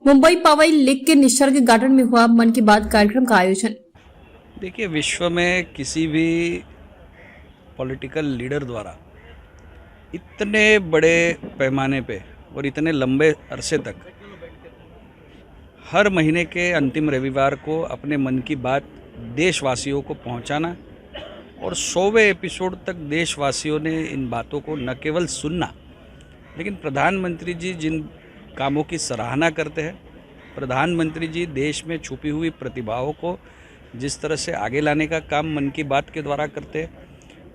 Mumbai Pawai lake के Nisarga garden में हुआ मन की बात कार्यक्रम का आयोजन। देखिए, विश्व में किसी भी पॉलिटिकल लीडर द्वारा इतने बड़े पैमाने पे और इतने लंबे अरसे तक हर महीने के अंतिम रविवार को अपने मन की बात देशवासियों को पहुंचाना और 100वें एपिसोड तक देशवासियों ने इन बातों को न केवल सुनना, लेकिन प्रधानमंत्री जी जिन कामों की सराहना करते हैं, प्रधानमंत्री जी देश में छुपी हुई प्रतिभाओं को जिस तरह से आगे लाने का काम मन की बात के द्वारा करते हैं,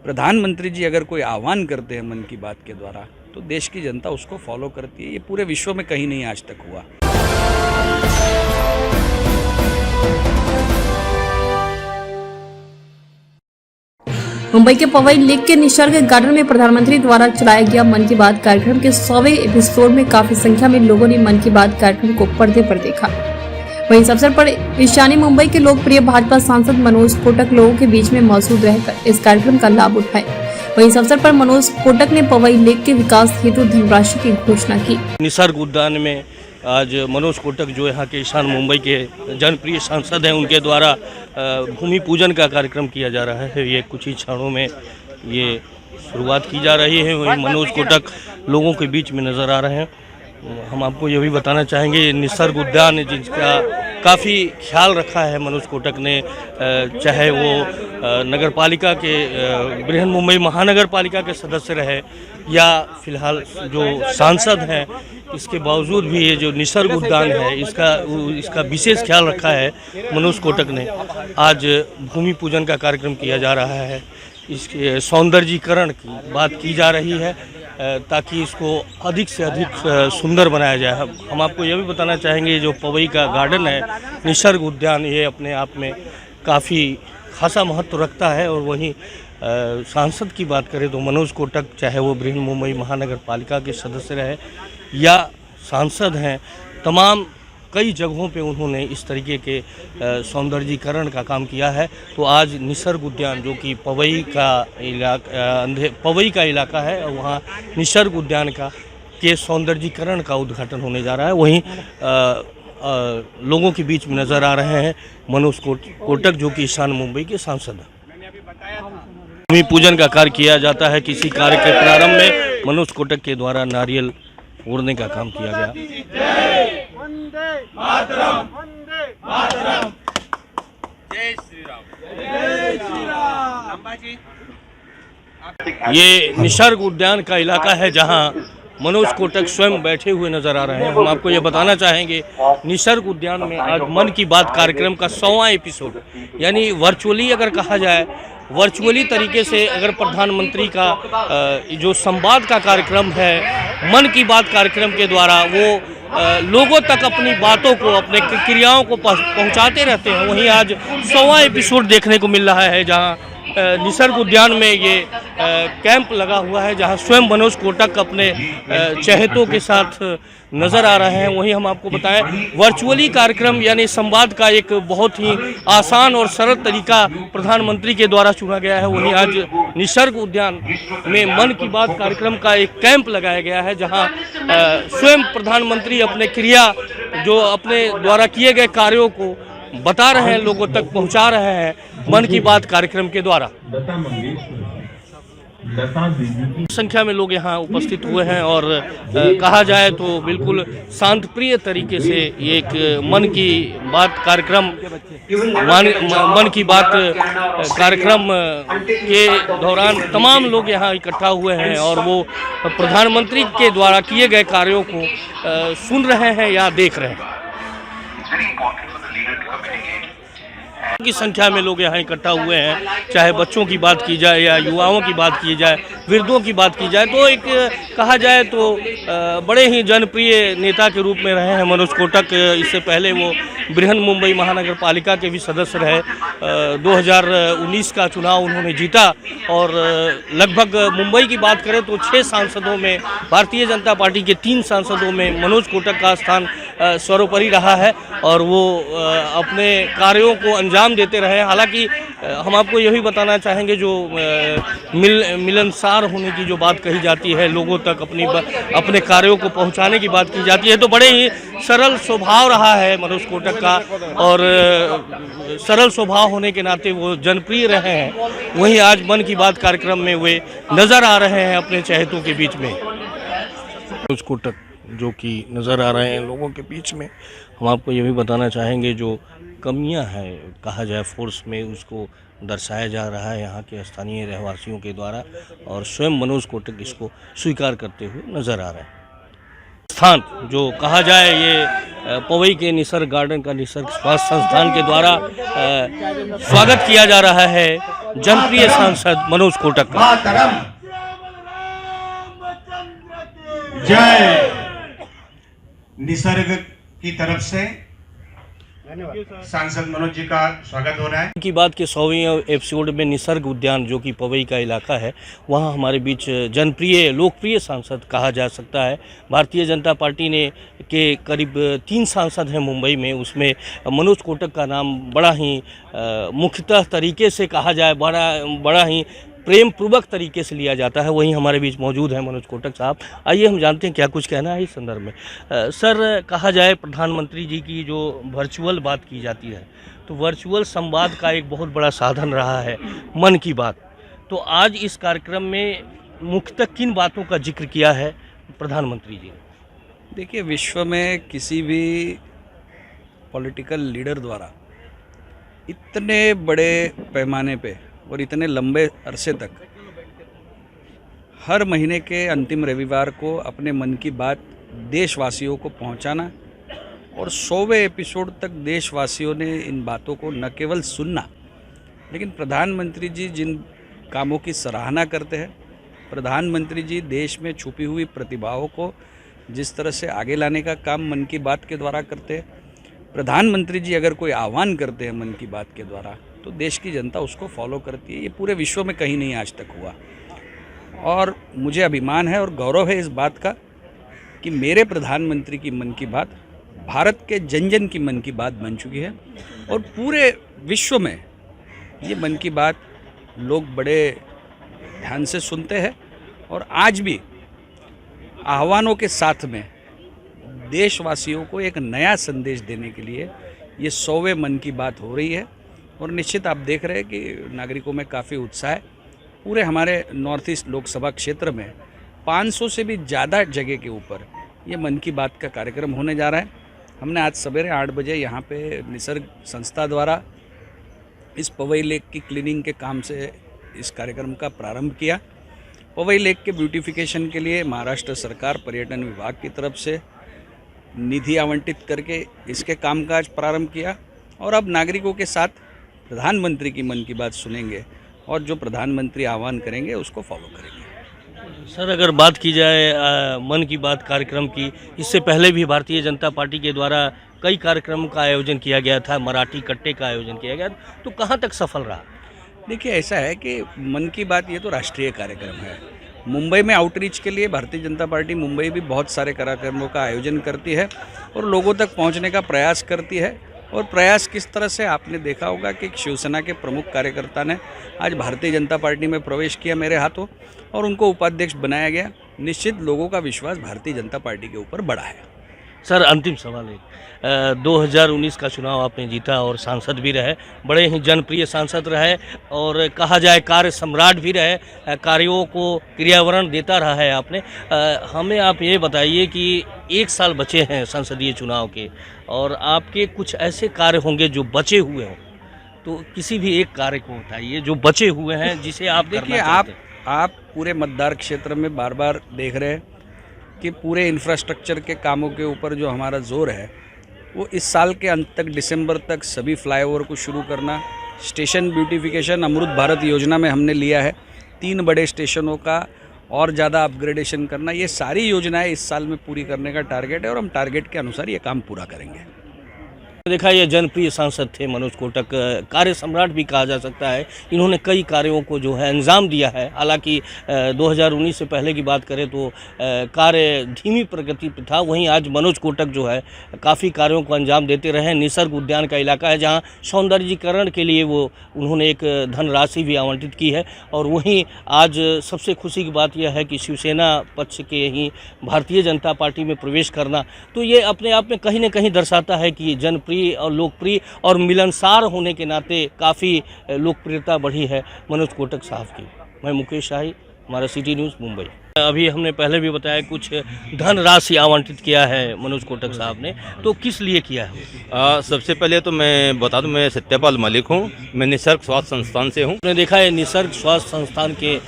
प्रधानमंत्री जी अगर कोई आह्वान करते हैं मन की बात के द्वारा तो देश की जनता उसको फॉलो करती है। ये पूरे विश्व में कहीं नहीं आज तक हुआ। मुंबई के पवई लेक के निसर्ग गार्डन में प्रधानमंत्री द्वारा चलाया गया मन की बात कार्यक्रम के 100वें एपिसोड में काफी संख्या में लोगों ने मन की बात कार्यक्रम को पर्दे पर देखा। वहीं इस अवसर पर ईशानी मुंबई के लोकप्रिय भाजपा सांसद मनोज कोटक लोगों के बीच में मौजूद रहकर इस कार्यक्रम का लाभ उठाए। वहीं इस अवसर पर मनोज कोटक ने पवई लेक के विकास हेतु धनराशि की घोषणा की। निसर्ग उद्यान में आज मनोज कोटक जो यहाँ के ईशान मुंबई के जनप्रिय सांसद हैं, उनके द्वारा भूमि पूजन का कार्यक्रम किया जा रहा है। ये कुछ ही क्षणों में ये शुरुआत की जा रही है। वहीं मनोज कोटक लोगों के बीच में नज़र आ रहे हैं। हम आपको ये भी बताना चाहेंगे, निसर्ग उद्यान जिसका काफ़ी ख्याल रखा है मनोज कोटक ने, चाहे वो नगर पालिका के बृहन मुंबई महानगर पालिका के सदस्य रहे या फिलहाल जो सांसद हैं, इसके बावजूद भी ये जो निसर्ग उद्यान है इसका विशेष ख्याल रखा है मनोज कोटक ने। आज भूमि पूजन का कार्यक्रम किया जा रहा है, इसके सौंदर्यीकरण की बात की जा रही है ताकि इसको अधिक से अधिक सुंदर बनाया जाए। हम आपको यह भी बताना चाहेंगे, जो पवई का गार्डन है निसर्ग उद्यान, ये अपने आप में काफ़ी खासा महत्व रखता है। और वहीं सांसद की बात करें तो मनोज कोटक, चाहे वो बृहन मुंबई महानगर पालिका के सदस्य रहे या सांसद हैं, तमाम कई जगहों पे उन्होंने इस तरीके के सौंदर्यीकरण का काम किया है। तो आज निसर्ग उद्यान जो कि पवई का इलाका है, वहाँ निसर्ग उद्यान के सौंदर्यीकरण का उद्घाटन होने जा रहा है। वहीं लोगों के बीच में नज़र आ रहे हैं मनोज कोटक जो कि ईशान मुंबई के सांसद हैं। भूमि पूजन का कार्य किया जाता है। किसी कार्य के प्रारंभ में मनोज कोटक के द्वारा नारियल फोड़ने का काम किया गया। मातरम, मातरम, जय श्री राम, जय श्री राम। ये निसर्ग उद्यान का इलाका है जहां मनोज कोटक स्वयं बैठे हुए नजर आ रहे हैं। हम आपको ये बताना चाहेंगे, निसर्ग उद्यान में आज मन की बात कार्यक्रम का 100वां एपिसोड, यानी वर्चुअली अगर कहा जाए, वर्चुअली तरीके से अगर प्रधानमंत्री का जो संवाद का कार्यक्रम है मन की बात कार्यक्रम के द्वारा वो लोगों तक अपनी बातों को, अपने क्रियाओं को पहुंचाते रहते हैं। वहीं आज 100वां एपिसोड देखने को मिल रहा है जहां निसर्ग उद्यान में ये कैंप लगा हुआ है, जहां स्वयं मनोज कोटक अपने चहेतों के साथ नज़र आ रहे हैं। वहीं हम आपको बताएं, वर्चुअली कार्यक्रम यानी संवाद का एक बहुत ही आसान और सरल तरीका प्रधानमंत्री के द्वारा चुना गया है। वहीं आज निसर्ग उद्यान में मन की बात कार्यक्रम का एक कैंप लगाया गया है, जहां स्वयं प्रधानमंत्री अपने क्रिया, जो अपने द्वारा किए गए कार्यों को बता रहे हैं, लोगों तक पहुंचा रहे हैं मन की बात कार्यक्रम के द्वारा। संख्या में लोग यहाँ उपस्थित हुए हैं और कहा जाए तो बिल्कुल शांत प्रिय तरीके से एक मन की बात कार्यक्रम के दौरान तमाम लोग यहाँ इकट्ठा हुए हैं और वो प्रधानमंत्री के द्वारा किए गए कार्यों को सुन रहे हैं या देख रहे हैं। की संख्या में लोग यहाँ इकट्ठा हुए हैं, चाहे बच्चों की बात की जाए या युवाओं की बात की जाए, वृद्धों की बात की जाए, तो एक कहा जाए तो बड़े ही जनप्रिय नेता के रूप में रहे हैं मनोज कोटक। इससे पहले वो बृहन मुंबई महानगर पालिका के भी सदस्य रहे। 2019 का चुनाव उन्होंने जीता और लगभग मुंबई की बात करें तो 6 सांसदों में, भारतीय जनता पार्टी के 3 सांसदों में मनोज कोटक का स्थान सर्वोपरि रहा है और वो अपने कार्यों को अंजाम देते रहे। हालांकि हम आपको यही बताना चाहेंगे जो मिलनसार होने की जो बात कही जाती है, लोगों तक अपने कार्यों को पहुंचाने की बात की जाती है, तो बड़े ही सरल स्वभाव रहा है मनोज कोटक का, और सरल स्वभाव होने के नाते वो जनप्रिय रहे हैं। वहीं आज मन की बात कार्यक्रम में वे नज़र आ रहे हैं अपने चहेतों के बीच में। मनोज कोटक जो कि नज़र आ रहे हैं लोगों के बीच में, हम आपको ये भी बताना चाहेंगे जो कमियां हैं कहा जाए फोर्स में, उसको दर्शाया जा रहा है यहाँ के स्थानीय रहवासियों के द्वारा, और स्वयं मनोज कोटक इसको स्वीकार करते हुए नज़र आ रहे हैं। स्थान जो कहा जाए ये पवई के निसर्ग गार्डन का निसर्ग स्वास्थ्य संस्थान के द्वारा स्वागत किया जा रहा है जनप्रिय सांसद मनोज कोटक का। जय निसर्ग की तरफ से सांसद मनोज जी का स्वागत हो रहा है। की बात के 100वें एपिसोड में निसर्ग उद्यान जो कि पवई का इलाका है, वहाँ हमारे बीच जनप्रिय लोकप्रिय सांसद कहा जा सकता है। भारतीय जनता पार्टी ने के करीब 3 सांसद हैं मुंबई में, उसमें मनोज कोटक का नाम बड़ा ही मुख्यतः तरीके से कहा जाए बड़ा ही प्रेम पूर्वक तरीके से लिया जाता है। वहीं हमारे बीच मौजूद हैं मनोज कोटक साहब। आइए हम जानते हैं क्या कुछ कहना है इस संदर्भ में। सर, कहा जाए प्रधानमंत्री जी की जो वर्चुअल बात की जाती है, तो वर्चुअल संवाद का एक बहुत बड़ा साधन रहा है मन की बात। तो आज इस कार्यक्रम में मुख्यतः किन बातों का जिक्र किया है प्रधानमंत्री जी ने? देखिए, विश्व में किसी भी पॉलिटिकल लीडर द्वारा इतने बड़े पैमाने पे और इतने लंबे अरसे तक हर महीने के अंतिम रविवार को अपने मन की बात देशवासियों को पहुंचाना और 100वें एपिसोड तक देशवासियों ने इन बातों को न केवल सुनना, लेकिन प्रधानमंत्री जी जिन कामों की सराहना करते हैं, प्रधानमंत्री जी देश में छुपी हुई प्रतिभाओं को जिस तरह से आगे लाने का काम मन की बात के द्वारा करते हैं, प्रधानमंत्री जी अगर कोई आह्वान करते हैं मन की बात के द्वारा, तो देश की जनता उसको फॉलो करती है। ये पूरे विश्व में कहीं नहीं आज तक हुआ, और मुझे अभिमान है और गौरव है इस बात का कि मेरे प्रधानमंत्री की मन की बात भारत के जन जन की मन की बात बन चुकी है, और पूरे विश्व में ये मन की बात लोग बड़े ध्यान से सुनते हैं। और आज भी आह्वानों के साथ में देशवासियों को एक नया संदेश देने के लिए ये 100वें मन की बात हो रही है, और निश्चित आप देख रहे हैं कि नागरिकों में काफ़ी उत्साह है। पूरे हमारे नॉर्थ ईस्ट लोकसभा क्षेत्र में 500 से भी ज़्यादा जगह के ऊपर ये मन की बात का कार्यक्रम होने जा रहा है। हमने आज सवेरे 8 बजे यहाँ पे निसर्ग संस्था द्वारा इस पवई लेक की क्लीनिंग के काम से इस कार्यक्रम का प्रारंभ किया। पवई लेक के ब्यूटिफिकेशन के लिए महाराष्ट्र सरकार पर्यटन विभाग की तरफ से निधि आवंटित करके इसके कामकाज प्रारंभ किया, और अब नागरिकों के साथ प्रधानमंत्री की मन की बात सुनेंगे और जो प्रधानमंत्री आह्वान करेंगे उसको फॉलो करेंगे। सर, अगर बात की जाए मन की बात कार्यक्रम की, इससे पहले भी भारतीय जनता पार्टी के द्वारा कई कार्यक्रमों का आयोजन किया गया था, मराठी कट्टे का आयोजन किया गया, तो कहाँ तक सफल रहा? देखिए, ऐसा है कि मन की बात ये तो राष्ट्रीय कार्यक्रम है। मुंबई में आउटरीच के लिए भारतीय जनता पार्टी मुंबई भी बहुत सारे कार्यक्रमों का आयोजन करती है और लोगों तक पहुंचने का प्रयास करती है। और प्रयास किस तरह से आपने देखा होगा कि शिवसेना के प्रमुख कार्यकर्ता ने आज भारतीय जनता पार्टी में प्रवेश किया मेरे हाथों, और उनको उपाध्यक्ष बनाया गया। निश्चित लोगों का विश्वास भारतीय जनता पार्टी के ऊपर बढ़ा है। सर, अंतिम सवाल है, 2019 का चुनाव आपने जीता और सांसद भी रहे, बड़े ही जनप्रिय सांसद रहे, और कहा जाए कार्य सम्राट भी रहे, कार्यों को क्रियावरण देता रहा है आपने। हमें आप ये बताइए कि 1 साल बचे हैं संसदीय चुनाव के, और आपके कुछ ऐसे कार्य होंगे जो बचे हुए हों, तो किसी भी एक कार्य को बताइए जो बचे हुए हैं जिसे आप देखिए, आप पूरे मतदार क्षेत्र में बार बार देख रहे हैं कि पूरे इंफ्रास्ट्रक्चर के कामों के ऊपर जो हमारा जोर है, वो इस साल के अंत तक दिसंबर तक सभी फ्लाईओवर को शुरू करना, स्टेशन ब्यूटिफिकेशन अमृत भारत योजना में हमने लिया है 3 बड़े स्टेशनों का और ज़्यादा अपग्रेडेशन करना, ये सारी योजनाएं इस साल में पूरी करने का टारगेट है, और हम टारगेट के अनुसार ये काम पूरा करेंगे। देखा, ये जनप्रिय सांसद थे मनोज कोटक, कार्य सम्राट भी कहा जा सकता है। इन्होंने कई कार्यों को जो है अंजाम दिया है। हालांकि 2019 से पहले की बात करें तो कार्य धीमी प्रगति पे था, वहीं आज मनोज कोटक जो है काफ़ी कार्यों को अंजाम देते रहे। निसर्ग उद्यान का इलाका है जहां सौंदर्यीकरण के लिए वो उन्होंने एक धनराशि भी आवंटित की है। और वहीं आज सबसे खुशी की बात यह है कि शिवसेना पक्ष के ही भारतीय जनता पार्टी में प्रवेश करना, तो ये अपने आप में कहीं न कहीं दर्शाता है कि जनप्रिय और लोकप्रिय और मिलनसार होने के नाते काफ़ी लोकप्रियता बढ़ी है मनोज कोटक साहब की। मैं मुकेश शाही, हमारा सिटी न्यूज़ मुंबई। अभी हमने पहले भी बताया कुछ धनराशि आवंटित किया है मनोज कोटक साहब ने, तो किस लिए किया है? सबसे पहले तो मैं बता दूं, मैं सत्यपाल मलिक हूं, मैं निसर्ग स्वास्थ्य संस्थान से हूं। आपने देखा है निसर्ग स्वास्थ्य संस्थान के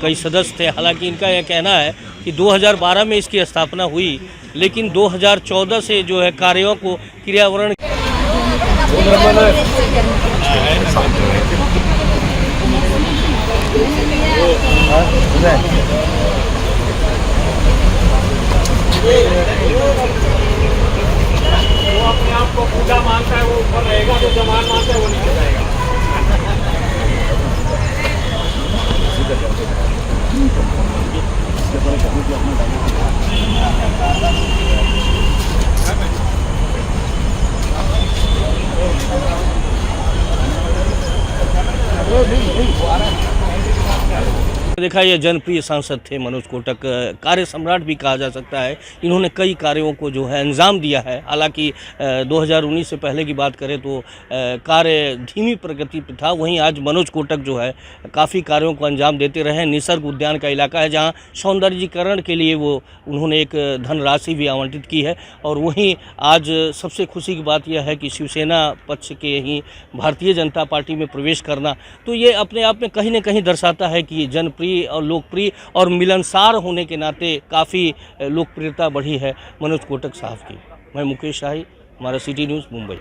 कई सदस्य थे। हालांकि इनका यह कहना है कि 2012 में इसकी स्थापना हुई, लेकिन 2014 से जो है कार्यों को क्रियान्वयन वो अपने आप को पूजा मानता है, वो ऊपर रहेगा, जो जमान मानता है वो नीचे जाएगा। देखा, ये जनप्रिय सांसद थे मनोज कोटक, कार्य सम्राट भी कहा जा सकता है। इन्होंने कई कार्यों को जो है अंजाम दिया है। हालांकि 2019 से पहले की बात करें तो कार्य धीमी प्रगति पे था, वहीं आज मनोज कोटक जो है काफ़ी कार्यों को अंजाम देते रहे। निसर्ग उद्यान का इलाका है जहां सौंदर्यीकरण के लिए वो उन्होंने एक धनराशि भी आवंटित की है। और वहीं आज सबसे खुशी की बात यह है कि शिवसेना पक्ष के ही भारतीय जनता पार्टी में प्रवेश करना, तो ये अपने आप में कहीं न कहीं दर्शाता है कि जनप्रिय और लोकप्रिय और मिलनसार होने के नाते काफ़ी लोकप्रियता बढ़ी है मनोज कोटक साहब की। मैं मुकेश शाही, हमारा सिटी न्यूज़ मुंबई।